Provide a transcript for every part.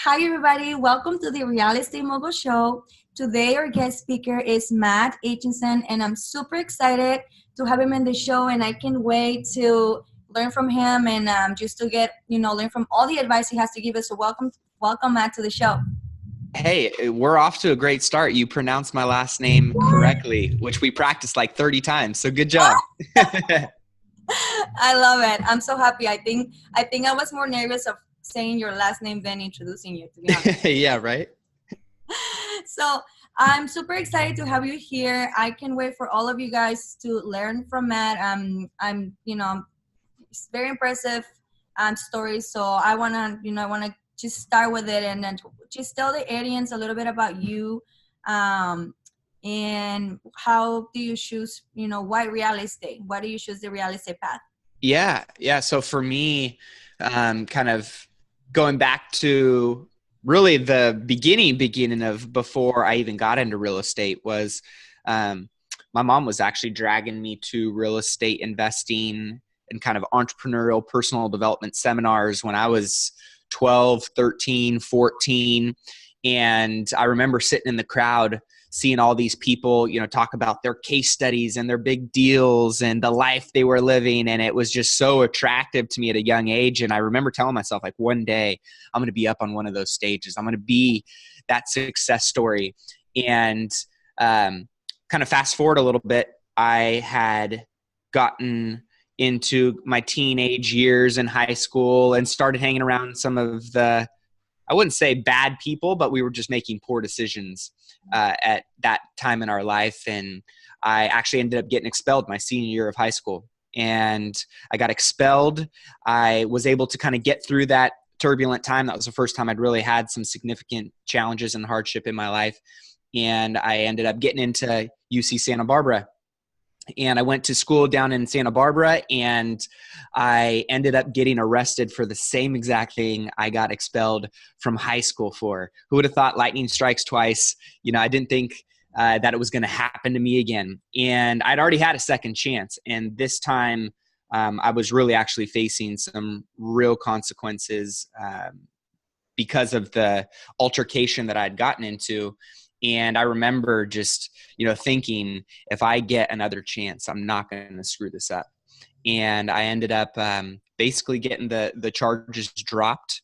Hi, everybody. Welcome to the Real Estate Mogul Show. Today, our guest speaker is Matt Aitchison, and I'm super excited to have him in the show. And I can't wait to learn from him and just to get, learn from all the advice he has to give us. So, welcome, Matt, to the show. Hey, we're off to a great start. You pronounced my last name correctly, which we practiced like 30 times. So good job. I love it. I'm so happy. I think I was more nervous of saying your last name than introducing you, to be honest. Yeah, right. So I'm super excited to have you here. I can't wait for all of you guys to learn from Matt. It's very impressive stories. So I wanna just start with it and then just tell the audience a little bit about you, and how do you choose, why real estate? Why do you choose the real estate path? Yeah. So for me, kind of going back to really the beginning of before I even got into real estate was, my mom was actually dragging me to real estate investing and kind of entrepreneurial personal development seminars when I was 12, 13, 14. And I remember sitting in the crowd, seeing all these people, talk about their case studies and their big deals and the life they were living. And it was just so attractive to me at a young age. And I remember telling myself, like, one day I'm going to be up on one of those stages. I'm going to be that success story. And kind of fast forward a little bit, I had gotten into my teenage years in high school and started hanging around some of the, I wouldn't say bad people, but we were just making poor decisions at that time in our life. And I actually ended up getting expelled my senior year of high school. And I got expelled. I was able to kind of get through that turbulent time. That was the first time I'd really had some significant challenges and hardship in my life. And I ended up getting into UC Santa Barbara. And I went to school down in Santa Barbara, and I ended up getting arrested for the same exact thing I got expelled from high school for. Who would have thought lightning strikes twice? I didn't think that it was going to happen to me again. And I'd already had a second chance. And this time I was really actually facing some real consequences because of the altercation that I'd gotten into. And I remember just, thinking, if I get another chance, I'm not going to screw this up. And I ended up basically getting the charges dropped.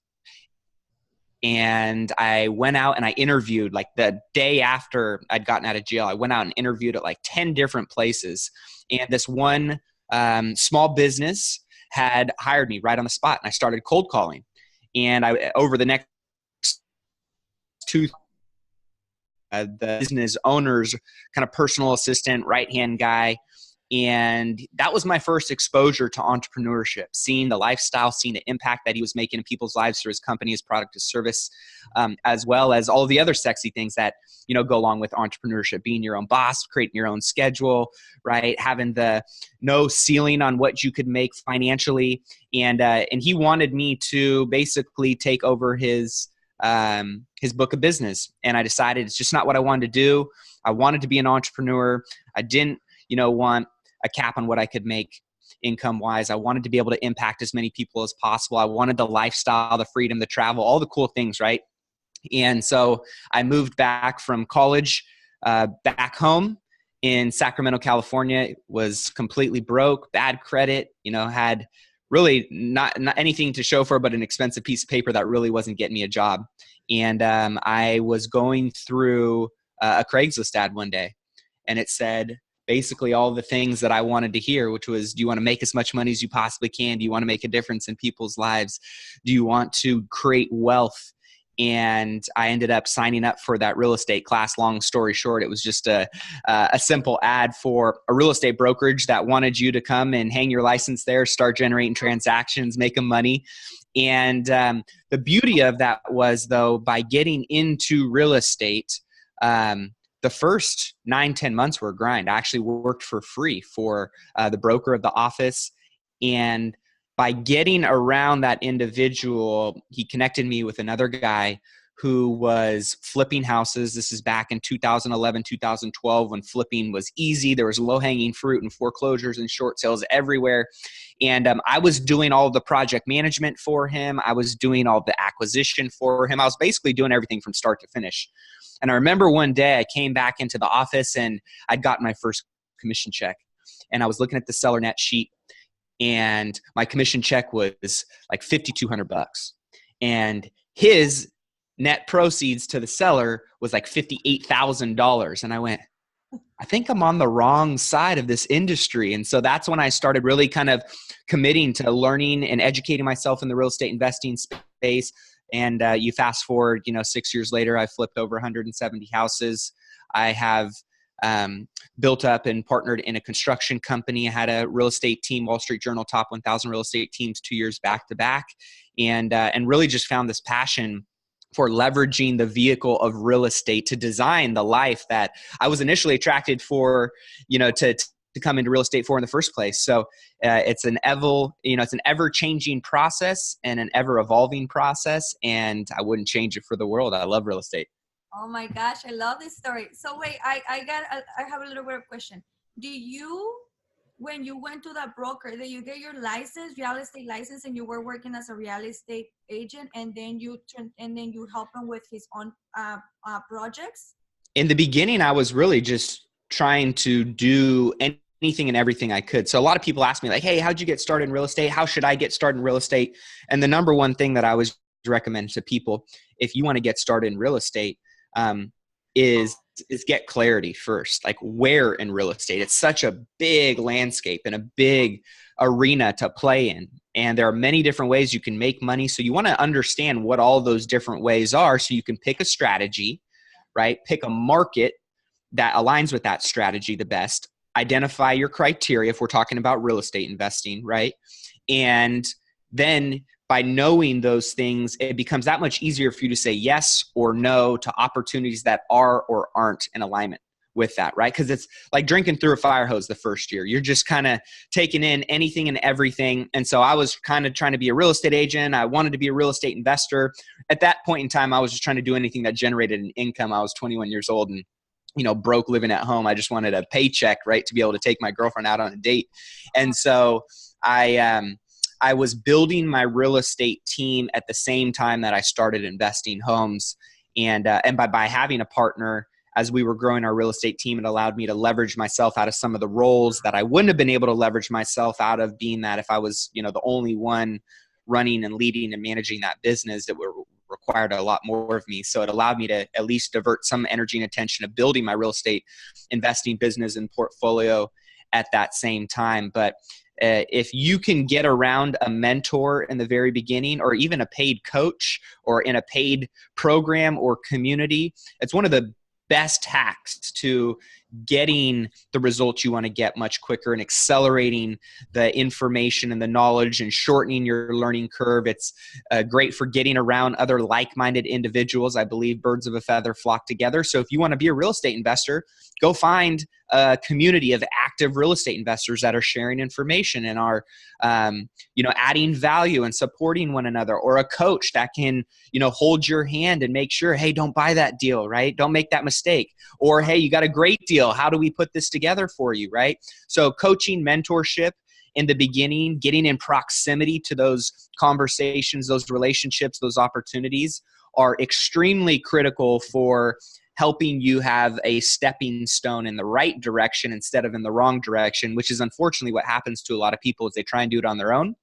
And I went out and I interviewed, like the day after I'd gotten out of jail, I went out and interviewed at like 10 different places. And this one small business had hired me right on the spot. And I started cold calling. And over the next the business owner's kind of personal assistant, right-hand guy. And that was my first exposure to entrepreneurship, seeing the lifestyle, seeing the impact that he was making in people's lives through his company, his product, his service, as well as all the other sexy things that, go along with entrepreneurship, being your own boss, creating your own schedule, right? Having the no ceiling on what you could make financially. And he wanted me to basically take over his book of business. And I decided it's just not what I wanted to do. I wanted to be an entrepreneur. I didn't, want a cap on what I could make income wise. I wanted to be able to impact as many people as possible. I wanted the lifestyle, the freedom, the travel, all the cool things, right? And so I moved back from college, back home in Sacramento, California. Was completely broke, bad credit, had really not anything to show for, but an expensive piece of paper that really wasn't getting me a job. And I was going through a Craigslist ad one day, and it said basically all the things that I wanted to hear, which was, do you want to make as much money as you possibly can? Do you want to make a difference in people's lives? Do you want to create wealth? And I ended up signing up for that real estate class. Long story short, it was just a simple ad for a real estate brokerage that wanted you to come and hang your license there, start generating transactions, making money. And the beauty of that was, though, by getting into real estate, the first 9-10 months were a grind. I actually worked for free for the broker of the office. And by getting around that individual, he connected me with another guy who was flipping houses. This is back in 2011, 2012, when flipping was easy. There was low-hanging fruit and foreclosures and short sales everywhere. And I was doing all the project management for him. I was doing all the acquisition for him. I was basically doing everything from start to finish. And I remember one day I came back into the office and I'd gotten my first commission check. And I was looking at the seller net sheet, and my commission check was like $5,200. And his net proceeds to the seller was like $58,000. And I went, I think I'm on the wrong side of this industry. And so that's when I started really kind of committing to learning and educating myself in the real estate investing space. And you fast forward, 6 years later, I flipped over 170 houses. I have built up and partnered in a construction company. I had a real estate team, Wall Street Journal top 1,000 real estate teams 2 years back to back, and really just found this passion for leveraging the vehicle of real estate to design the life that I was initially attracted for, to come into real estate for in the first place. So it's an ever-changing process and an ever-evolving process, and I wouldn't change it for the world. I love real estate. Oh my gosh, I love this story. So wait, I have a little bit of question. When you went to that broker, did you get your real estate license, and you were working as a real estate agent, and then you help him with his own projects? In the beginning, I was really just trying to do anything and everything I could. So a lot of people ask me like, hey, how'd you get started in real estate? How should I get started in real estate? And the number one thing that I always recommend to people, if you want to get started in real estate, is get clarity first. Like, where in real estate? It's such a big landscape and a big arena to play in. And there are many different ways you can make money. So you want to understand what all those different ways are so you can pick a strategy, right? Pick a market that aligns with that strategy the best. Identify your criteria if we're talking about real estate investing, right? And then by knowing those things, it becomes that much easier for you to say yes or no to opportunities that are or aren't in alignment with that, right? Because it's like drinking through a fire hose the first year. You're just kind of taking in anything and everything. And so I was kind of trying to be a real estate agent. I wanted to be a real estate investor. At that point in time, I was just trying to do anything that generated an income. I was 21 years old and broke, living at home. I just wanted a paycheck, right, to be able to take my girlfriend out on a date. And so I was building my real estate team at the same time that I started investing homes. And by having a partner, as we were growing our real estate team, it allowed me to leverage myself out of some of the roles that I wouldn't have been able to leverage myself out of, being that if I was, the only one running and leading and managing that business, it required a lot more of me. So it allowed me to at least divert some energy and attention to building my real estate investing business and portfolio at that same time. But if you can get around a mentor in the very beginning, or even a paid coach, or in a paid program or community, it's one of the best hacks to getting the results you want to get much quicker and accelerating the information and the knowledge and shortening your learning curve. It's great for getting around other like-minded individuals. I believe birds of a feather flock together. So if you want to be a real estate investor, go find a community of active real estate investors that are sharing information and are, adding value and supporting one another, or a coach that can, hold your hand and make sure, hey, don't buy that deal, right? Don't make that mistake. Or, hey, you got a great deal. How do we put this together for you, right? So coaching, mentorship in the beginning, getting in proximity to those conversations, those relationships, those opportunities are extremely critical for helping you have a stepping stone in the right direction instead of in the wrong direction, which is unfortunately what happens to a lot of people, is they try and do it on their own.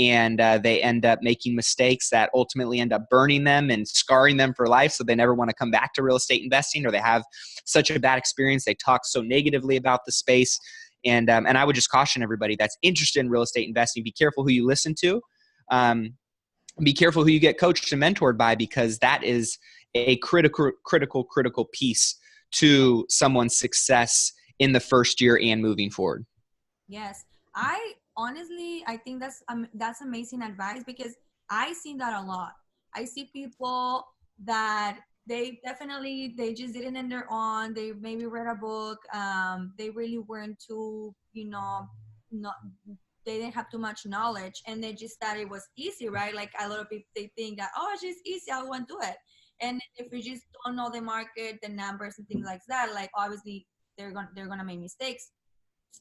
And they end up making mistakes that ultimately end up burning them and scarring them for life. So they never want to come back to real estate investing, or they have such a bad experience. They talk so negatively about the space. And I would just caution everybody that's interested in real estate investing, be careful who you listen to. Be careful who you get coached and mentored by, because that is a critical piece to someone's success in the first year and moving forward. Yes. I think that's amazing advice, because I see that a lot. I see people that they just did it on their own. They maybe read a book. They really weren't too, not, they didn't have too much knowledge, and they just thought it was easy, right? Like a lot of people, they think that, oh, it's just easy, I want to do it. And if you just don't know the market, the numbers and things like that, like obviously they're gonna make mistakes.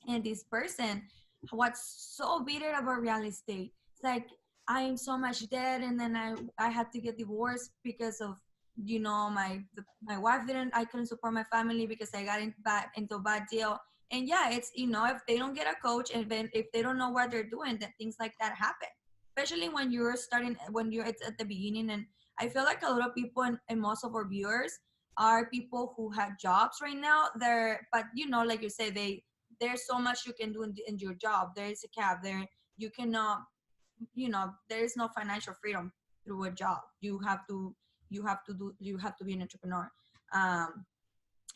And this person, what's so bitter about real estate, it's like, I am so much debt, and then I had to get divorced because of, my wife didn't, I couldn't support my family because I got into a bad deal. And yeah, it's, if they don't get a coach, and then if they don't know what they're doing, then things like that happen, especially when you're starting, when you're at the beginning. And I feel like a lot of people, and most of our viewers are people who have jobs right now. But like you say, there's so much you can do in your job. There is a cap there. You cannot, there is no financial freedom through a job. You have to be an entrepreneur. um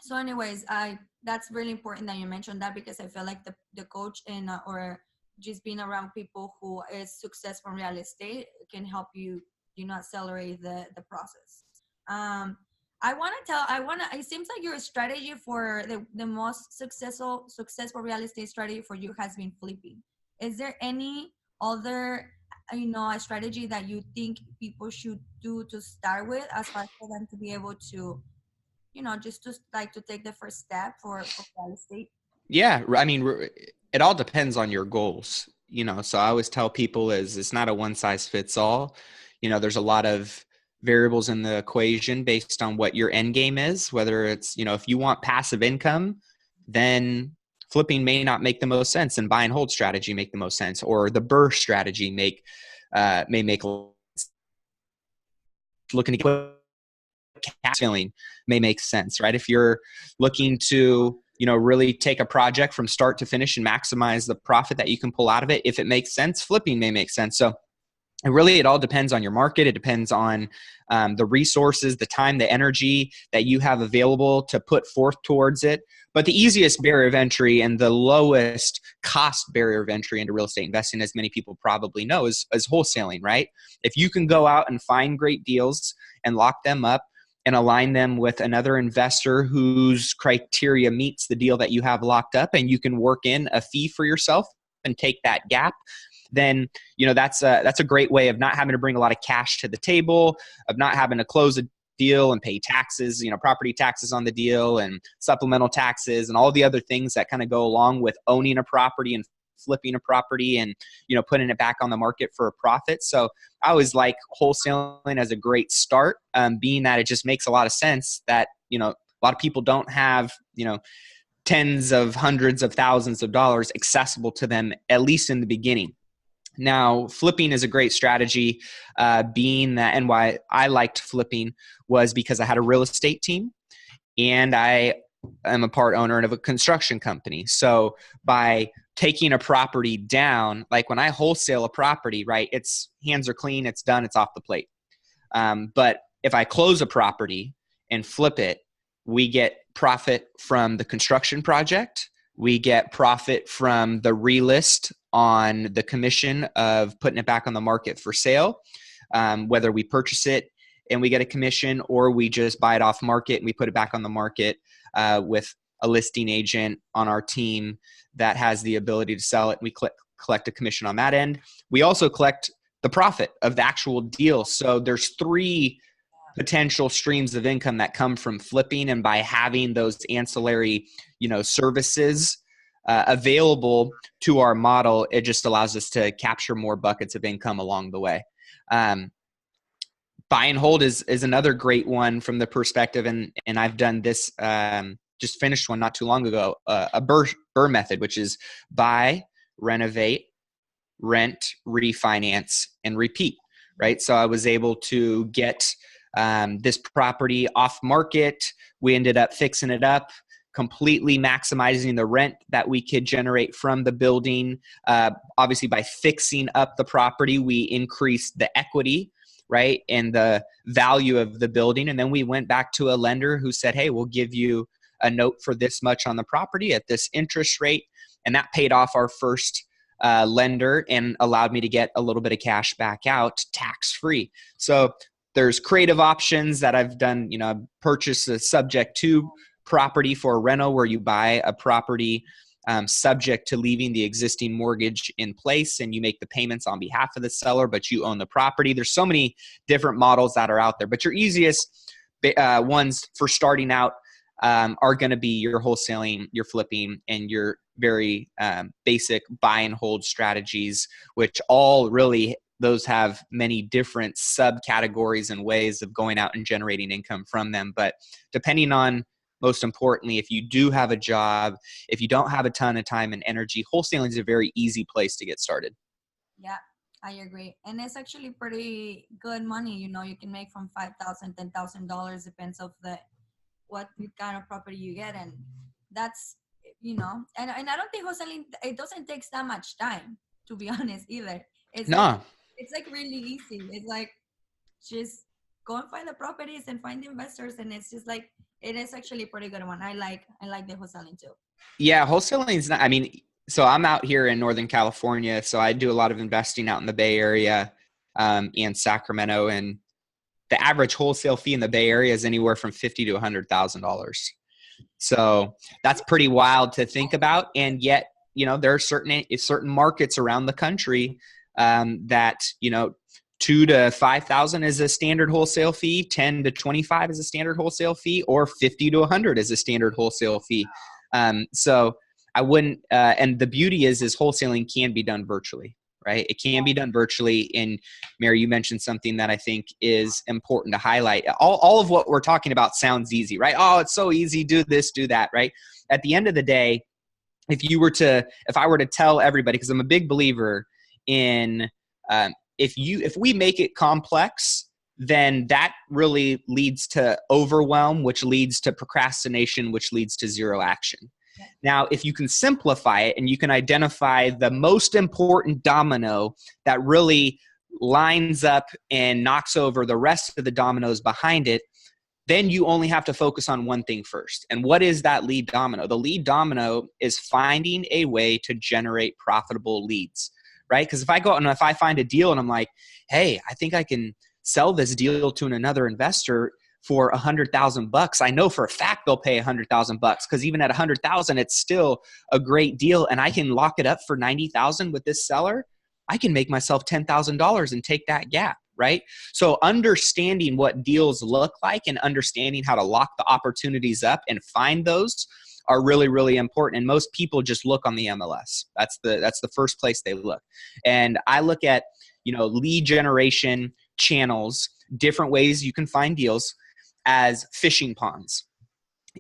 so anyways, I that's really important that you mentioned that, because I feel like the coach, and or just being around people who is successful in real estate can help you, accelerate the process. um it seems like your strategy for the most successful real estate strategy for you has been flipping. Is there any other, a strategy that you think people should do to start with, as far for them to be able to, just to like to take the first step for real estate? Yeah, I mean, it all depends on your goals, so I always tell people is it's not a one size fits all. There's a lot of variables in the equation based on what your end game is, whether it's, if you want passive income, then flipping may not make the most sense, and buy and hold strategy make the most sense, or the BRRRR strategy may make looking to get cash filling may make sense, right? If you're looking to, really take a project from start to finish and maximize the profit that you can pull out of it, if it makes sense, flipping may make sense. So it all depends on your market. It depends on the resources, the time, the energy that you have available to put forth towards it. But the easiest barrier of entry and the lowest cost barrier of entry into real estate investing, as many people probably know, is wholesaling, right? If you can go out and find great deals and lock them up and align them with another investor whose criteria meets the deal that you have locked up, and you can work in a fee for yourself and take that gap, then that's a great way of not having to bring a lot of cash to the table, of not having to close a deal and pay taxes, property taxes on the deal and supplemental taxes and all the other things that kind of go along with owning a property and flipping a property and putting it back on the market for a profit. So I always like wholesaling as a great start, being that it just makes a lot of sense that a lot of people don't have tens of hundreds of thousands of dollars accessible to them, at least in the beginning. Now, flipping is a great strategy, being that, and why I liked flipping was because I had a real estate team, and I am a part owner of a construction company. So by taking a property down, like when I wholesale a property, right, it's hands are clean, it's done, it's off the plate. But if I close a property and flip it, we get profit from the construction project. We get profit from the relist on the commission of putting it back on the market for sale, whether we purchase it and we get a commission, or we just buy it off market and we put it back on the market with a listing agent on our team that has the ability to sell it. We collect a commission on that end. We also collect the profit of the actual deal. So there's 3 potential streams of income that come from flipping, and by having those ancillary, services available to our model, it just allows us to capture more buckets of income along the way. Buy and hold is another great one from the perspective, and I've done this, just finished one not too long ago, a BRRRR method, which is buy, renovate, rent, refinance, and repeat, right? So I was able to get this property off market. We ended up fixing it up, completely maximizing the rent that we could generate from the building. Obviously, by fixing up the property, we increased the equity, right, and the value of the building. And then we went back to a lender who said, hey, we'll give you a note for this much on the property at this interest rate. And that paid off our first lender and allowed me to get a little bit of cash back out tax-free. So there's creative options that I've done. I've purchased a subject to property for a rental, where you buy a property subject to leaving the existing mortgage in place, and you make the payments on behalf of the seller, but you own the property. There's so many different models that are out there, but your easiest ones for starting out are going to be your wholesaling, your flipping, and your very basic buy and hold strategies, which all really, those have many different subcategories and ways of going out and generating income from them. But depending on, most importantly, if you do have a job, if you don't have a ton of time and energy, wholesaling is a very easy place to get started. Yeah, I agree. And it's actually pretty good money. You know, you can make from $5,000, $10,000, depends of what kind of property you get. And that's, you know, and I don't think wholesaling, it doesn't take that much time, to be honest, either. It's No. it's like really easy. It's like just go and find the properties and find the investors, and it's just like, it is actually a pretty good one. I like the wholesaling too. Yeah, wholesaling is not, I mean, so I'm out here in Northern California, so I do a lot of investing out in the Bay Area and Sacramento, and the average wholesale fee in the Bay Area is anywhere from $50,000 to $100,000. So that's pretty wild to think about. And yet, you know, there are certain markets around the country that, you know, 2 to 5,000 is a standard wholesale fee, 10 to 25 is a standard wholesale fee, or 50 to 100 is a standard wholesale fee. So I wouldn't, and the beauty is wholesaling can be done virtually, right? It can be done virtually. And Mary, you mentioned something that I think is important to highlight. All of what we're talking about sounds easy, right? Oh, it's so easy. Do this, do that, right? At the end of the day, if I were to tell everybody, because I'm a big believer in, if we make it complex, then that really leads to overwhelm, which leads to procrastination, which leads to zero action. Now, if you can simplify it and you can identify the most important domino that really lines up and knocks over the rest of the dominoes behind it, then you only have to focus on one thing first. And what is that lead domino? The lead domino is finding a way to generate profitable leads, right? Because if I go out and if I find a deal and I'm like, hey, I think I can sell this deal to another investor for $100,000, I know for a fact they'll pay $100,000, because even at $100,000, it's still a great deal, and I can lock it up for $90,000 with this seller. I can make myself $10,000 and take that gap, right? So understanding what deals look like and understanding how to lock the opportunities up and find those are really, really important. And most people just look on the MLS. That's the first place they look. And I look at, you know, lead generation channels, different ways you can find deals, as fishing ponds.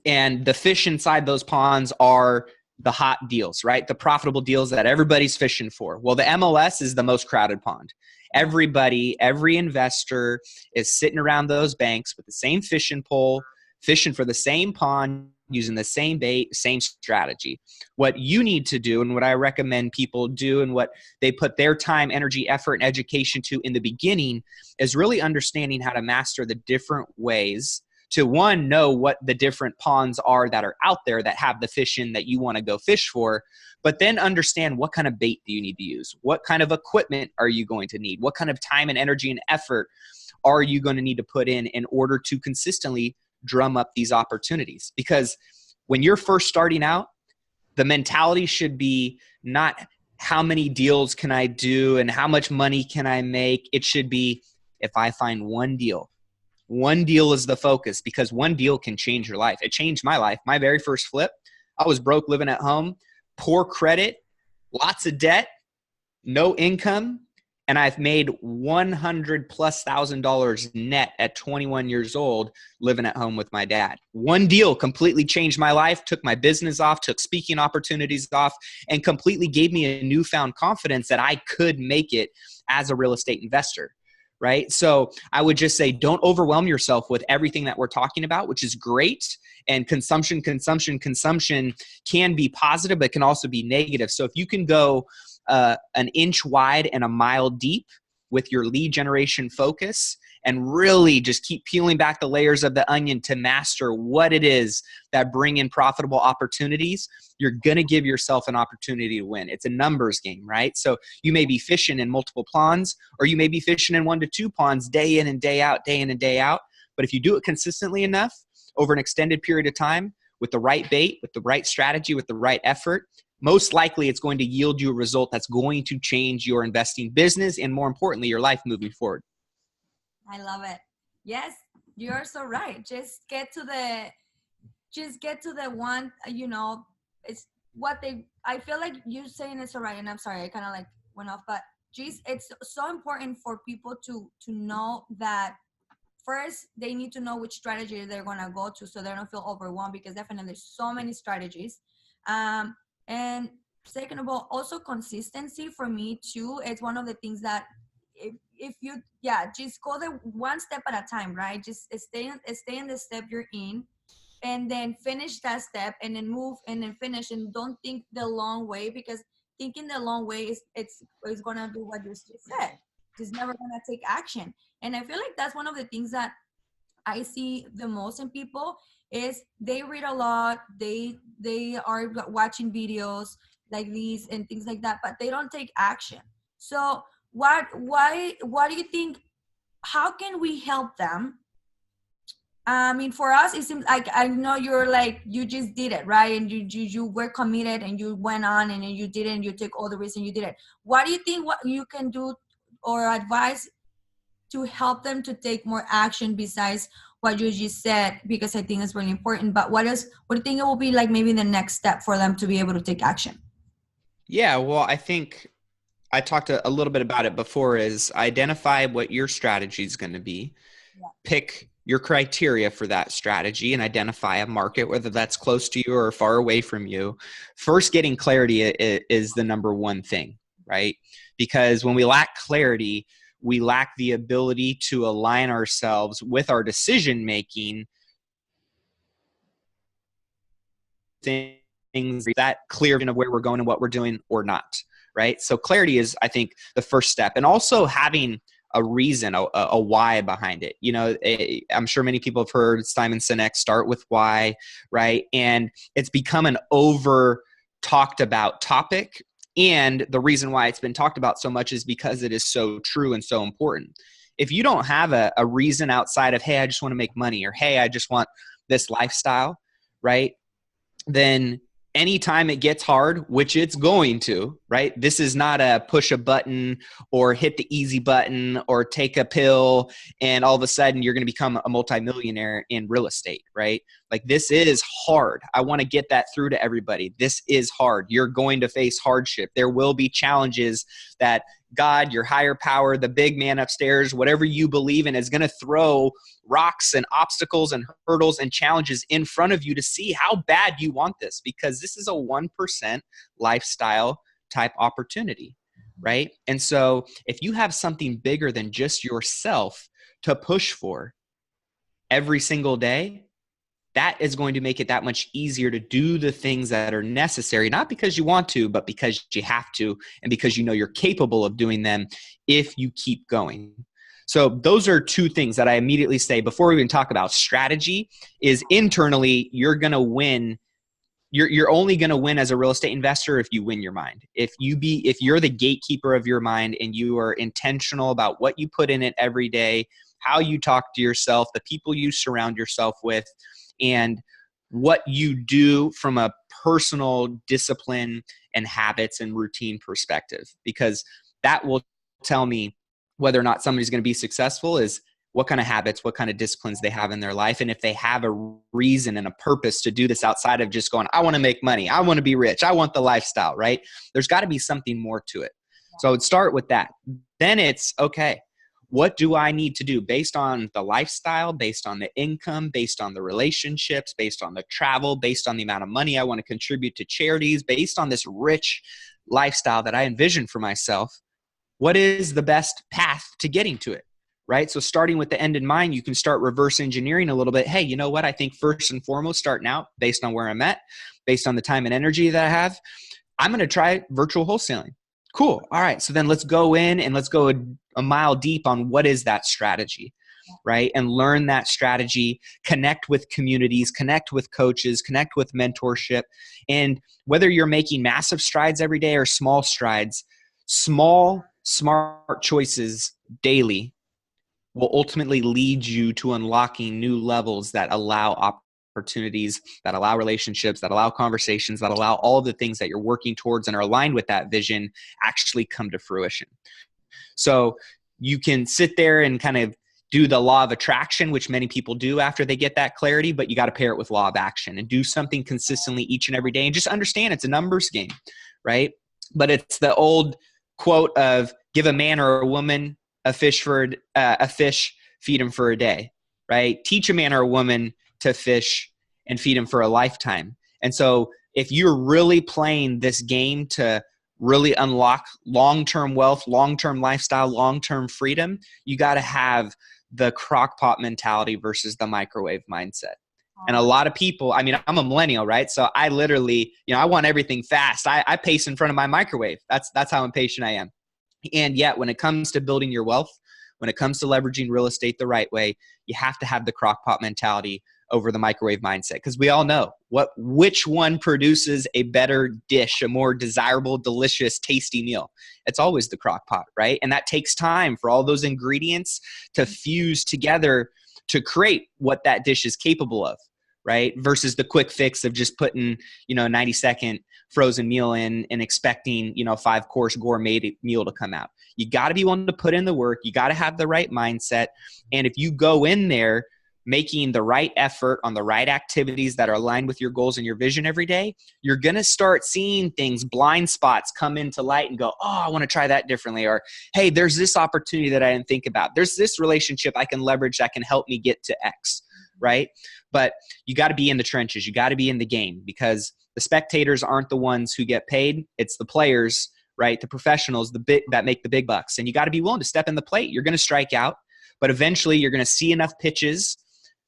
And the fish inside those ponds are the hot deals, right? The profitable deals that everybody's fishing for. Well, the MLS is the most crowded pond. Everybody, every investor is sitting around those banks with the same fishing pole, fishing for the same pond, using the same bait, same strategy. What you need to do, and what I recommend people do, and what they put their time, energy, effort, and education to in the beginning, is really understanding how to master the different ways to, one, know what the different ponds are that are out there that have the fish in that you want to go fish for, but then understand what kind of bait do you need to use? What kind of equipment are you going to need? What kind of time and energy and effort are you going to need to put in order to consistently drum up these opportunities? Because when you're first starting out, the mentality should be not how many deals can I do and how much money can I make. It should be, if I find one deal is the focus, because one deal can change your life. It changed my life. My very first flip, I was broke, living at home, poor credit, lots of debt, no income. And I've made $100,000+ net at 21 years old, living at home with my dad. One deal completely changed my life, took my business off, took speaking opportunities off, and completely gave me a newfound confidence that I could make it as a real estate investor, right? So I would just say, don't overwhelm yourself with everything that we're talking about, which is great. And consumption can be positive, but can also be negative. So if you can go an inch wide and a mile deep with your lead generation focus, and really just keep peeling back the layers of the onion to master what it is that bring in profitable opportunities, you're going to give yourself an opportunity to win. It's a numbers game, right? So you may be fishing in multiple ponds, or you may be fishing in 1 to 2 ponds day in and day out, day in and day out. But if you do it consistently enough over an extended period of time with the right bait, with the right strategy, with the right effort, most likely it's going to yield you a result that's going to change your investing business and, more importantly, your life moving forward. I love it. Yes, you're so right. Just get to the one, it's what I feel like you saying it's all right. And I'm sorry, I kind of like went off, but geez, it's so important for people to know that first they need to know which strategy they're going to go to so they don't feel overwhelmed, because definitely there's so many strategies. And second of all, also consistency for me too. It's one of the things that if you, just go the one step at a time, right? Just stay in the step you're in, and then finish that step, and then move, and then finish, and don't think the long way, because thinking the long way is going to do what you just said. It's never going to take action. And I feel like that's one of the things that I see the most in people is they read a lot, they are watching videos like these and things like that, but they don't take action. So what do you think, how can we help them? I mean, for us, it seems like, I know you're like, you just did it, right? And you were committed, and you went on, and you did it, and you took all the risks, and you did it. What do you think what you can do or advise to help them to take more action besides what you just said? Because I think it's really important. But what do you think it will be like maybe the next step for them to be able to take action? Yeah, well, I think I talked a little bit about it before, is identify what your strategy is going to be, pick your criteria for that strategy, and identify a market, whether that's close to you or far away from you. First, getting clarity is the number one thing, right? Because when we lack clarity, we lack the ability to align ourselves with our decision-making, things that clear of where we're going and what we're doing or not, right? So clarity is, I think, the first step. And also having a reason, a why behind it. I'm sure many people have heard Simon Sinek, start with why, right? And it's become an over talked about topic. And the reason why it's been talked about so much is because it is so true and so important. If you don't have a reason outside of, hey, I just want to make money, or hey, I just want this lifestyle, right? Then anytime it gets hard, which it's going to, right? This is not a push a button or hit the easy button or take a pill and all of a sudden you're going to become a multimillionaire in real estate, right? Like, this is hard. I want to get that through to everybody. This is hard. You're going to face hardship. There will be challenges that God, your higher power, the big man upstairs, whatever you believe in, is going to throw rocks and obstacles and hurdles and challenges in front of you to see how bad you want this, because this is a 1% lifestyle type opportunity, right? And so if you have something bigger than just yourself to push for every single day, that is going to make it that much easier to do the things that are necessary, not because you want to, but because you have to, and because you know you're capable of doing them if you keep going. So those are two things that I immediately say before we even talk about strategy. Is internally, you're going to win. You're only going to win as a real estate investor if you win your mind. If you're the gatekeeper of your mind and you are intentional about what you put in it every day, how you talk to yourself, the people you surround yourself with, and what you do from a personal discipline and habits and routine perspective, because that will tell me whether or not somebody's going to be successful, is what kind of habits, what kind of disciplines they have in their life. And if they have a reason and a purpose to do this outside of just going, I want to make money, I want to be rich, I want the lifestyle, right? There's got to be something more to it. So I would start with that. Then it's, okay, what do I need to do based on the lifestyle, based on the income, based on the relationships, based on the travel, based on the amount of money I want to contribute to charities, based on this rich lifestyle that I envision for myself? What is the best path to getting to it, right? So starting with the end in mind, you can start reverse engineering a little bit. Hey, you know what? I think first and foremost, starting out based on where I'm at, based on the time and energy that I have, I'm going to try virtual wholesaling. Cool. All right. So then let's go in and let's go a mile deep on what is that strategy, right? And learn that strategy, connect with communities, connect with coaches, connect with mentorship. And whether you're making massive strides every day or small strides, small, smart choices daily will ultimately lead you to unlocking new levels that allow opportunities, that allow relationships, that allow conversations, that allow all of the things that you're working towards and are aligned with that vision actually come to fruition. So you can sit there and kind of do the law of attraction, which many people do after they get that clarity, but you got to pair it with law of action and do something consistently each and every day, and just understand it's a numbers game, right? But it's the old quote of give a man or a woman a fish, feed him for a day, right? Teach a man or a woman to fish and feed him for a lifetime. And so if you're really playing this game to really unlock long-term wealth, long-term lifestyle, long-term freedom, you got to have the crock pot mentality versus the microwave mindset. And a lot of people, I mean, I'm a millennial, right? So I literally, I want everything fast. I pace in front of my microwave. That's how impatient I am. And yet when it comes to building your wealth, when it comes to leveraging real estate the right way, you have to have the crock pot mentality over the microwave mindset, because we all know which one produces a better dish, a more desirable, delicious, tasty meal. It's always the crock pot, right? And that takes time for all those ingredients to fuse together to create what that dish is capable of, right? Versus the quick fix of just putting, 90-second frozen meal in and expecting, 5-course gourmet meal to come out. You got to be willing to put in the work. You got to have the right mindset. And if you go in there making the right effort on the right activities that are aligned with your goals and your vision every day, you're going to start seeing things, blind spots come into light and go, oh, I want to try that differently. Or, hey, there's this opportunity that I didn't think about. There's this relationship I can leverage that can help me get to X, right? But you got to be in the trenches. You got to be in the game, because the spectators aren't the ones who get paid. It's the players, right? The professionals, that make the big bucks. And you got to be willing to step in the plate. You're going to strike out, but eventually you're going to see enough pitches,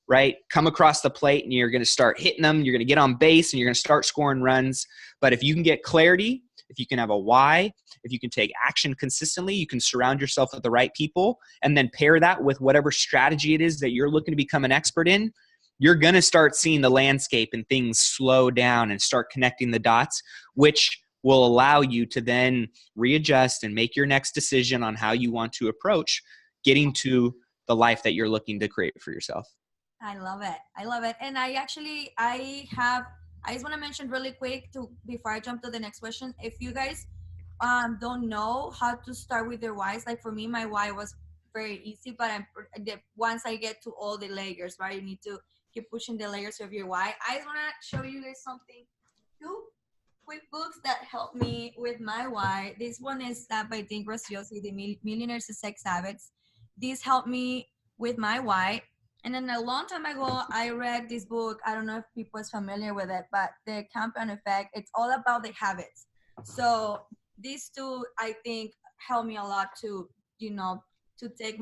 right, come across the plate, and you're going to start hitting them. You're going to get on base and you're going to start scoring runs. But if you can get clarity, if you can have a why, if you can take action consistently, you can surround yourself with the right people, and then pair that with whatever strategy it is that you're looking to become an expert in, you're going to start seeing the landscape and things slow down and start connecting the dots, which will allow you to then readjust and make your next decision on how you want to approach getting to the life that you're looking to create for yourself. I love it. And I just want to mention really quick before I jump to the next question. If you guys don't know how to start with their whys, like for me, my why was very easy, but once I get to all the layers, right, you need to keep pushing the layers of your why. I just want to show you guys two quick books that helped me with my why. This one is by Dean Graziosi, The Millionaire's Sex Habits. This helped me with my why. And then a long time ago, I read this book. I don't know if people is familiar with it, but The Compound Effect. It's all about the habits. So these two, I think, helped me a lot to take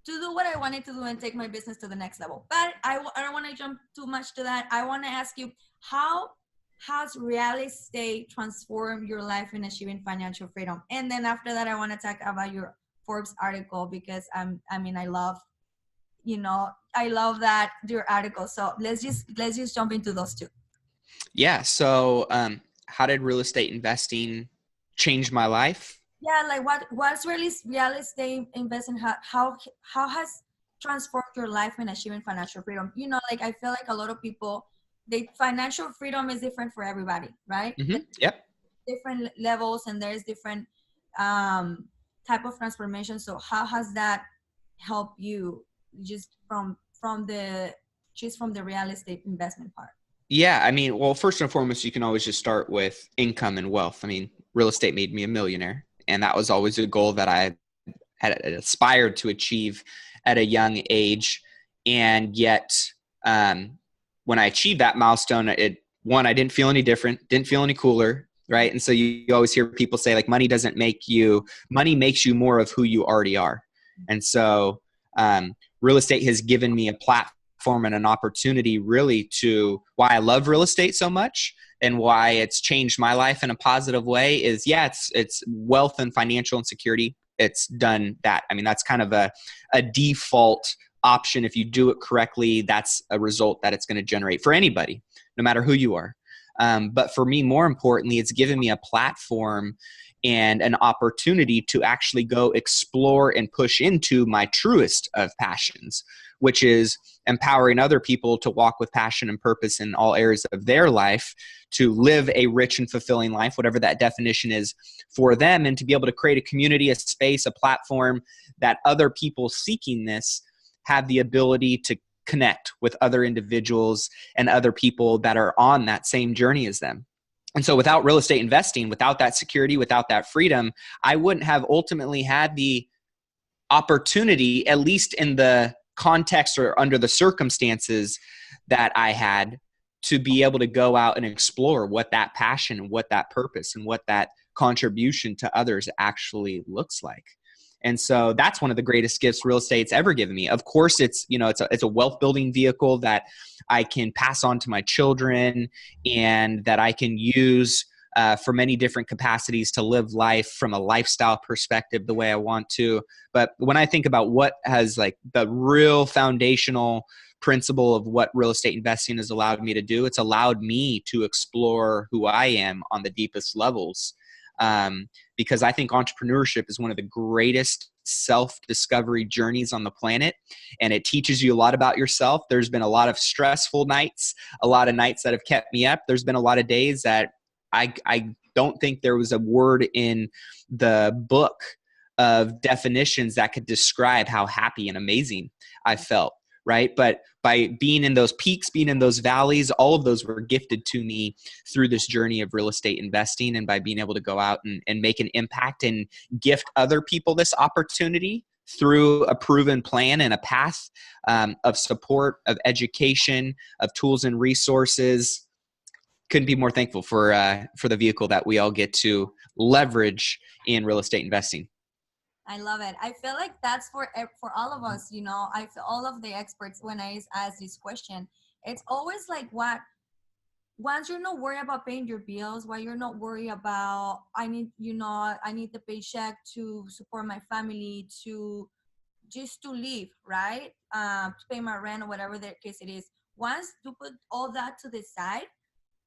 to do what I wanted to do and take my business to the next level. But I don't want to jump too much to that. I want to ask you, how has real estate transformed your life in achieving financial freedom? And then after that, I want to talk about your Forbes article, because I love that, your article. So let's just jump into those two. Yeah. So how did real estate investing change my life? Yeah, like what's really real estate investing? How has transformed your life in achieving financial freedom? Like I feel like a lot of people, financial freedom is different for everybody, right? Mm-hmm. Yep. Different levels, and there's different type of transformation. So how has that helped you just from the real estate investment part? Yeah. I mean, well, first and foremost, you can always just start with income and wealth. I mean, real estate made me a millionaire, and that was always a goal that I had aspired to achieve at a young age. And yet, when I achieved that milestone, I didn't feel any different, didn't feel any cooler, right? And so you always hear people say, like, money makes you more of who you already are. And so real estate has given me a platform and an opportunity really to why I love real estate so much, and why it's changed my life in a positive way is, it's wealth and financial insecurity. It's done that. I mean, that's kind of a default option. If you do it correctly, that's a result that it's going to generate for anybody, no matter who you are. But for me, more importantly, it's given me a platform and an opportunity to actually go explore and push into my truest of passions, which is empowering other people to walk with passion and purpose in all areas of their life, to live a rich and fulfilling life, whatever that definition is for them, and to be able to create a community, a space, a platform that other people seeking this have the ability to connect with other individuals and other people that are on that same journey as them. And so without real estate investing, without that security, without that freedom, I wouldn't have ultimately had the opportunity, at least in the context or under the circumstances that I had, to be able to go out and explore what that passion and what that purpose and what that contribution to others actually looks like. And so that's one of the greatest gifts real estate's ever given me. Of course, it's a wealth building vehicle that I can pass on to my children and that I can use for many different capacities to live life from a lifestyle perspective the way I want to. But when I think about what has like the real foundational principle of what real estate investing has allowed me to do, it's allowed me to explore who I am on the deepest levels. Because I think entrepreneurship is one of the greatest self-discovery journeys on the planet, and it teaches you a lot about yourself. There's been a lot of stressful nights, a lot of nights that have kept me up. There's been a lot of days that I don't think there was a word in the book of definitions that could describe how happy and amazing I felt. Right. But by being in those peaks, being in those valleys, all of those were gifted to me through this journey of real estate investing. And by being able to go out and make an impact and gift other people this opportunity through a proven plan and a path of support, of education, of tools and resources, couldn't be more thankful for the vehicle that we all get to leverage in real estate investing. I love it. I feel like that's for all of us, you know. I feel all of the experts, when I ask this question, it's always like, what, once you're not worried about paying your bills, while you're not worried about, I need the paycheck to support my family, to just to live, right? To pay my rent or whatever the case it is. Once you put all that to the side,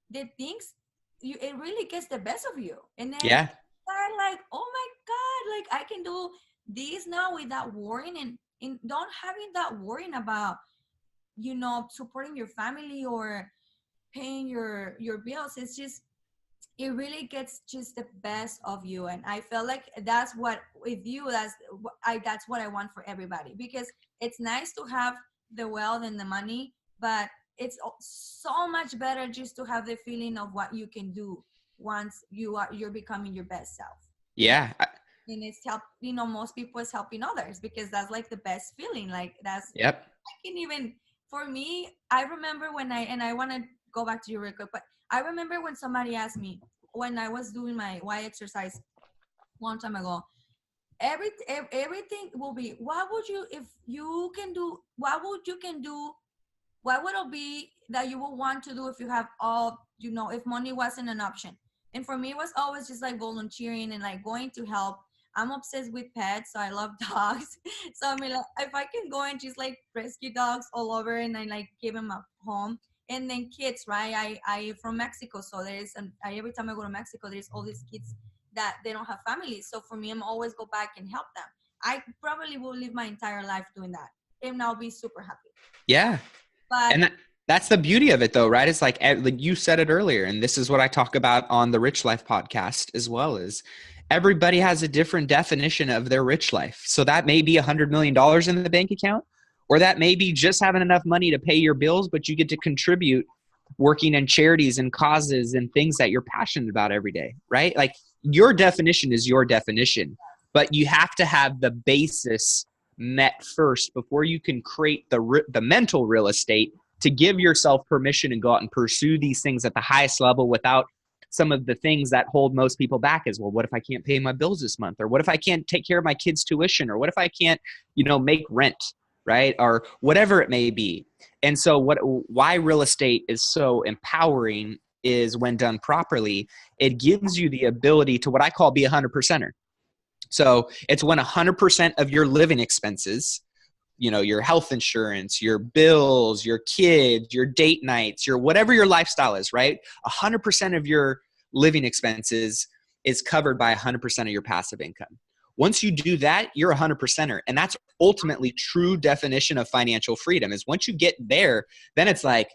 the things, it really gets the best of you. And then yeah. are like, oh my God, like I can do this now without worrying and don't having that worrying about, you know, supporting your family or paying your bills. It's just, it really gets just the best of you. And I feel like that's what with you, that's what I want for everybody, because it's nice to have the wealth and the money, but it's so much better just to have the feeling of what you can do once you're becoming your best self. Yeah. And it's most people is helping others, because that's like the best feeling. Like that's, Yep. I can even, for me, I remember when I want to go back to you real quick, but I remember when somebody asked me, when I was doing my Y exercise long time ago, everything will be, what would it be that you would want to do if you have all, if money wasn't an option? And for me, it was always just like volunteering and like going to help. I'm obsessed with pets, so I love dogs. So I mean, like, if I can go and just like rescue dogs all over and I like give them a home. And then kids, right? I from Mexico, so there's every time I go to Mexico, there's all these kids that they don't have families. So for me, I'm always go back and help them. I probably will live my entire life doing that, and I'll be super happy. Yeah. But and that's the beauty of it, though, right? It's like you said it earlier, and this is what I talk about on the Rich Life podcast as well, is everybody has a different definition of their rich life. So that may be $100 million in the bank account, or that may be just having enough money to pay your bills, but you get to contribute working in charities and causes and things that you're passionate about every day, right? Like your definition is your definition, but you have to have the basis met first before you can create the mental real estate to give yourself permission and go out and pursue these things at the highest level without some of the things that hold most people back as well. What if I can't pay my bills this month? Or what if I can't take care of my kids' tuition? Or what if I can't, make rent, right? Or whatever it may be. And so why real estate is so empowering is when done properly, it gives you the ability to what I call be 100%er. So it's when 100% of your living expenses, your health insurance, your bills, your kids, your date nights, your whatever your lifestyle is, right? 100% of your living expenses is covered by 100% of your passive income. Once you do that, you're a 100%er. And that's ultimately true definition of financial freedom is once you get there, then it's like,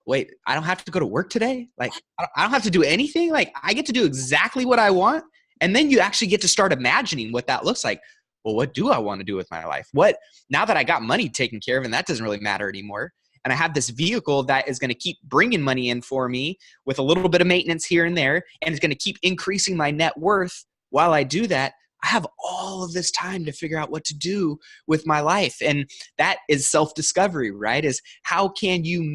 wait, I don't have to go to work today. Like, I don't have to do anything. Like, I get to do exactly what I want. And then you actually get to start imagining what that looks like. Well, what do I want to do with my life? Now that I got money taken care of and that doesn't really matter anymore. And I have this vehicle that is going to keep bringing money in for me with a little bit of maintenance here and there. And it's going to keep increasing my net worth while I do that. I have all of this time to figure out what to do with my life. And that is self-discovery, right? Is how can you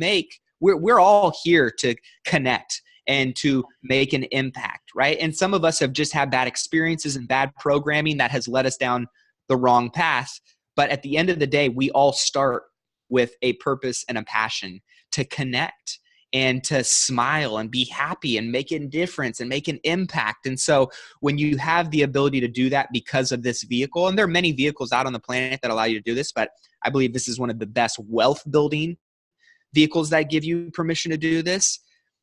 we're all here to connect and to make an impact, right? And some of us have just had bad experiences and bad programming that has led us down the wrong path. But at the end of the day, we all start with a purpose and a passion to connect and to smile and be happy and make a difference and make an impact. And so when you have the ability to do that because of this vehicle, and there are many vehicles out on the planet that allow you to do this, but I believe this is one of the best wealth building vehicles that give you permission to do this.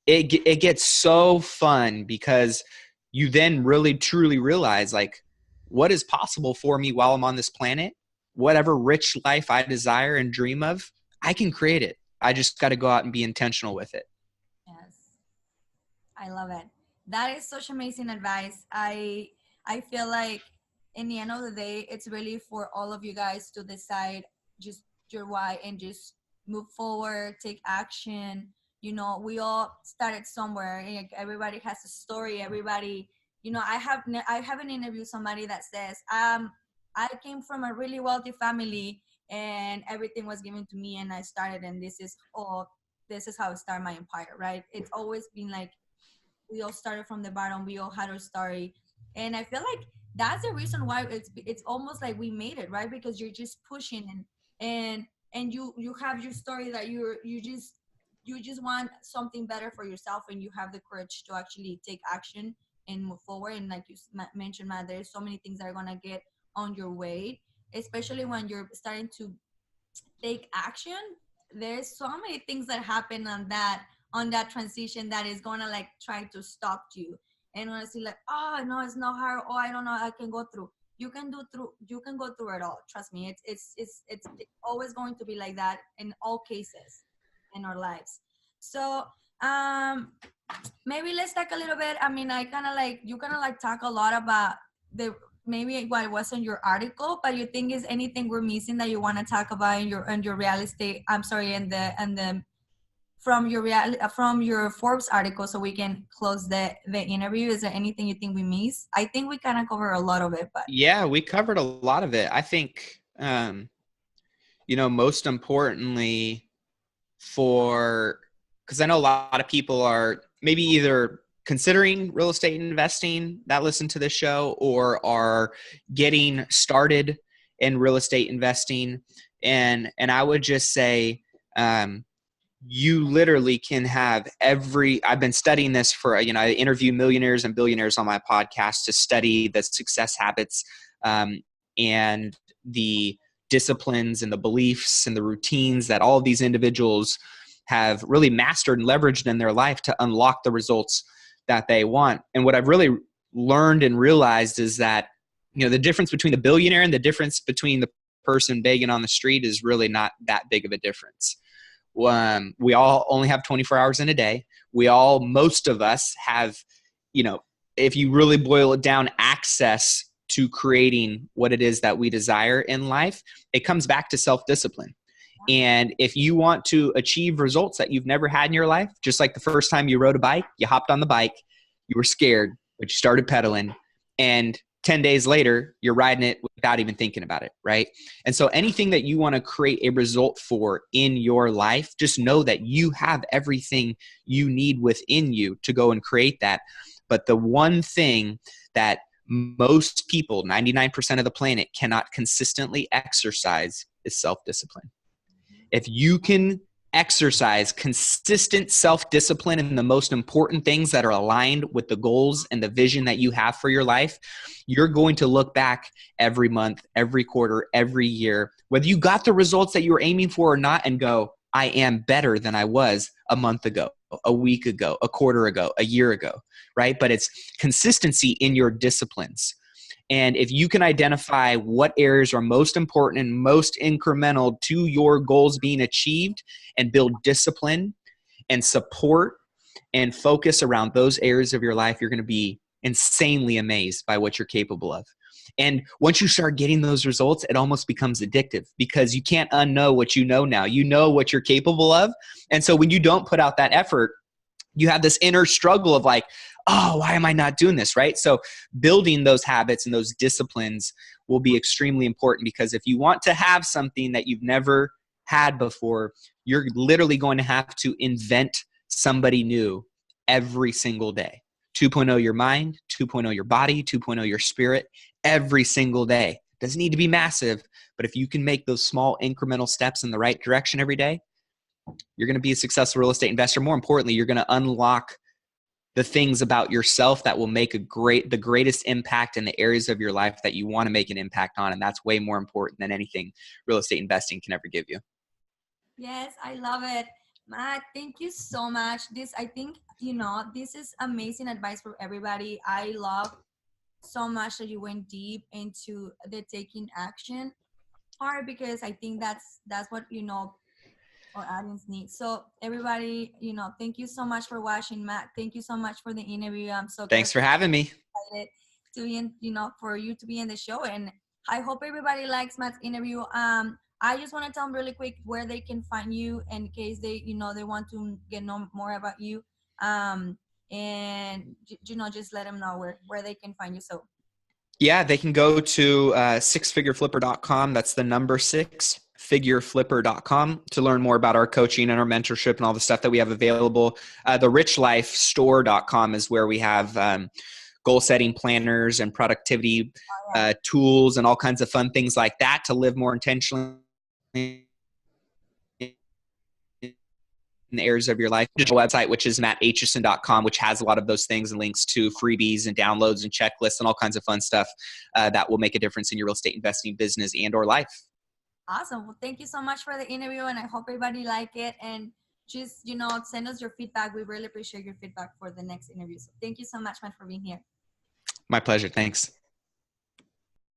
It gets so fun because you then really truly realize like what is possible for me while I'm on this planet. Whatever rich life I desire and dream of, I can create it. I just got to go out and be intentional with it. Yes. I love it. That is such amazing advice. I feel like in the end of the day, it's really for all of you guys to decide just your why and just move forward, take action. You know, we all started somewhere. Like, everybody has a story. Everybody, you know, I haven't interviewed somebody that says, I came from a really wealthy family and everything was given to me and I started, and this is how I started my empire, right? It's always been like, we all started from the bottom. We all had our story. And I feel like that's the reason why it's almost like we made it, right? Because you're just pushing and you have your story that you just want something better for yourself, and you have the courage to actually take action and move forward. And like you mentioned, Matt, there's so many things that are going to get on your way, especially when you're starting to take action. There's so many things that happen on that transition that is going to like try to stop you and want to see like, oh no, it's not hard. Oh, I don't know, I can go through. You can go through it all. Trust me. It's always going to be like that in all cases in our lives. So maybe let's talk a little bit. I mean, you kind of like talk a lot about maybe what was in your article, but you think is anything we're missing that you want to talk about in your real estate? I'm sorry, from your Forbes article, so we can close the interview. Is there anything you think we missed? I think we kind of cover a lot of it, but yeah, we covered a lot of it. I think, most importantly because I know a lot of people are maybe either considering real estate investing that listen to this show or are getting started in real estate investing. And I would just say, you literally can have I've been studying this for, I interview millionaires and billionaires on my podcast to study the success habits, and the disciplines and the beliefs and the routines that all of these individuals have really mastered and leveraged in their life to unlock the results that they want. And what I've really learned and realized is that, the difference between the billionaire and the difference between the person begging on the street is really not that big of a difference. We all only have 24 hours in a day. Most of us have, if you really boil it down, access to creating what it is that we desire in life. It comes back to self-discipline. And if you want to achieve results that you've never had in your life, just like the first time you rode a bike, you hopped on the bike, you were scared, but you started pedaling, and 10 days later, you're riding it without even thinking about it, right? And so anything that you want to create a result for in your life, just know that you have everything you need within you to go and create that. But the one thing that most people, 99% of the planet, cannot consistently exercise is self-discipline. If you can exercise consistent self-discipline in the most important things that are aligned with the goals and the vision that you have for your life, you're going to look back every month, every quarter, every year, whether you got the results that you were aiming for or not, and go, I am better than I was a month ago, a week ago, a quarter ago, a year ago, right? But it's consistency in your disciplines. And if you can identify what areas are most important and most incremental to your goals being achieved and build discipline and support and focus around those areas of your life, you're going to be insanely amazed by what you're capable of. And once you start getting those results, it almost becomes addictive because you can't unknow what you know now. You know what you're capable of. And so when you don't put out that effort, you have this inner struggle of like, oh, why am I not doing this, right? So building those habits and those disciplines will be extremely important, because if you want to have something that you've never had before, you're literally going to have to invent somebody new every single day. 2.0 your mind, 2.0 your body, 2.0 your spirit every single day. Doesn't need to be massive, but if you can make those small incremental steps in the right direction every day, you're going to be a successful real estate investor. More importantly, you're going to unlock the things about yourself that will make the greatest impact in the areas of your life that you want to make an impact on. And that's way more important than anything real estate investing can ever give you. Yes, I love it. Matt, thank you so much. I think, this is amazing advice for everybody. I love so much that you went deep into the taking action part, because I think that's what, our audience needs. So everybody, thank you so much for watching. Matt, thank you so much for the interview. I'm so Thanks for having me. excited to be in, for you to be in the show. And I hope everybody likes Matt's interview. I just want to tell them really quick where they can find you in case they, they want to know more about you. And just let them know where they can find you. So yeah, they can go to sixfigureflipper.com. That's the number 6figureflipper.com to learn more about our coaching and our mentorship and all the stuff that we have available. The richlifestore.com is where we have goal setting planners and productivity tools and all kinds of fun things like that to live more intentionally in the areas of your life. Digital website, which is mattaitchison.com, which has a lot of those things and links to freebies and downloads and checklists and all kinds of fun stuff that will make a difference in your real estate investing business and or life. Awesome. Well, thank you so much for the interview, and I hope everybody like it. And just, send us your feedback. We really appreciate your feedback for the next interview. So thank you so much, Matt, for being here. My pleasure. Thanks.